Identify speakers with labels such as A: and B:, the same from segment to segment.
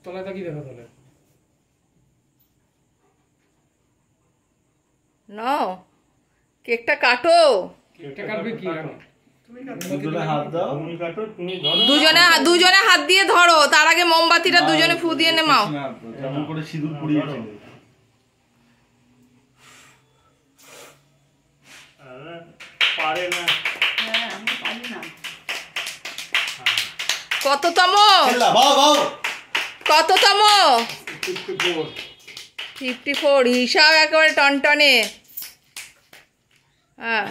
A: তলায় তাকি দেখো তাহলে
B: নাও কেকটা কাটো।
A: কেকটা কাটবে কি
B: দুজনে হাত দিয়ে ধরো, তার আগে মোমবাতিটা দুজনে ফু দিয়ে নেমাও।
C: যেমন করে সিঁদুর পুড়িয়েছিল।
D: পারে না।
B: কততম? কততম? 54। হিসাব একেবারে টনটনে। হ্যাঁ,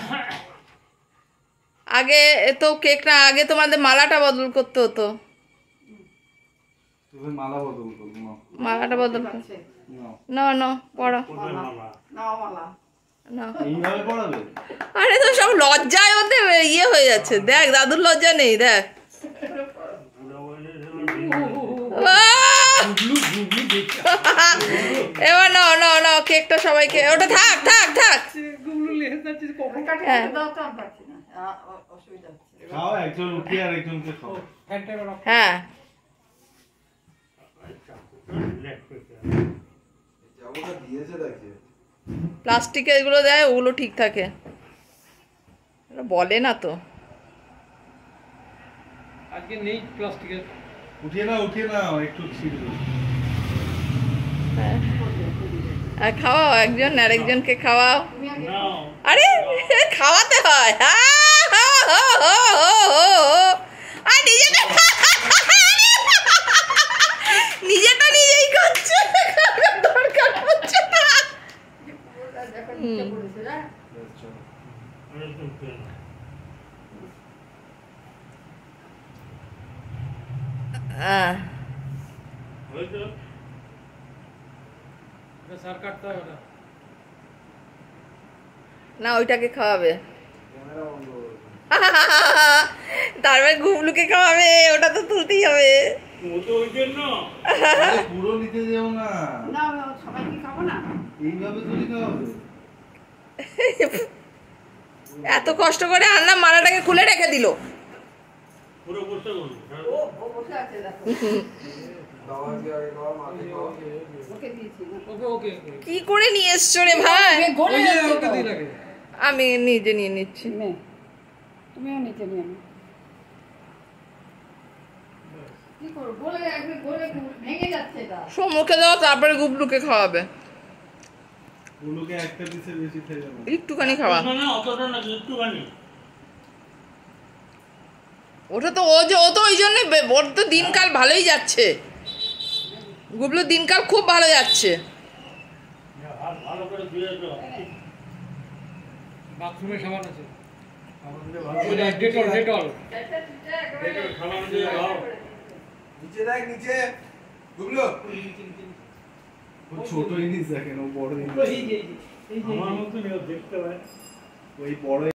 B: আগে তো কেক না, আগে তোমাদের মালাটা বদল করতে হতো।
C: মালা বদল করবো,
B: মালাটা বদল না না পড়ো না। আরে তো সব লজ্জায় ওতে ইয়ে হয়ে যাচ্ছে। দেখ দাদুর লজ্জা নেই, দেখ। এবার নাও নাও নাও কেকটা সবাইকে। ওটা থাক থাক থাক। হ্যাঁ প্লাস্টিকে এগুলো দেয়, ওগুলো ঠিক থাকে, বলে না তো।
A: আজকে নেই প্লাস্টিকের।
C: উঠিয়ে নাও একটু ছিড়বে।
B: খাওয়াও একজন আর একজনকে খাওয়াও। আরে খাওয়াতে হয়। আর নিজেটা নিজেই করছে, দরকার হচ্ছে না। না ওইটাকে খাওয়াবে, তারপরে গুবলুকে খাওয়াবে, ওটা তো তুলতেই হবে।
C: পুরো নিতে যেও না, এইভাবে তুলি খাওয়াবে।
B: এত কষ্ট করে আনলাম, মালাটাকে খুলে রেখে দিল। কি করে নিয়ে এসছো রে ভাই? আমি নিজে নিয়ে নিচ্ছি।
E: তুমিও নিচে নিয়ে নাও।
B: সমুখে দাও, তারপরে গুবলুকে খাওয়াবে। একটুখানি খাওয়া। ওটা তো ও তো ওই জন্য, ওর তো দিনকাল ভালোই যাচ্ছে। গুবলুর দিনকাল খুব ভালো যাচ্ছে।
A: বাথরুমে সাবান আছে, ডেটল ডেটল।
C: নিচে দেখ, নিচে গুবলু। ছোট জিনিস দেখেন, ও বড় জিনিস। আমার মতো দেখতে হয় ওই বড়।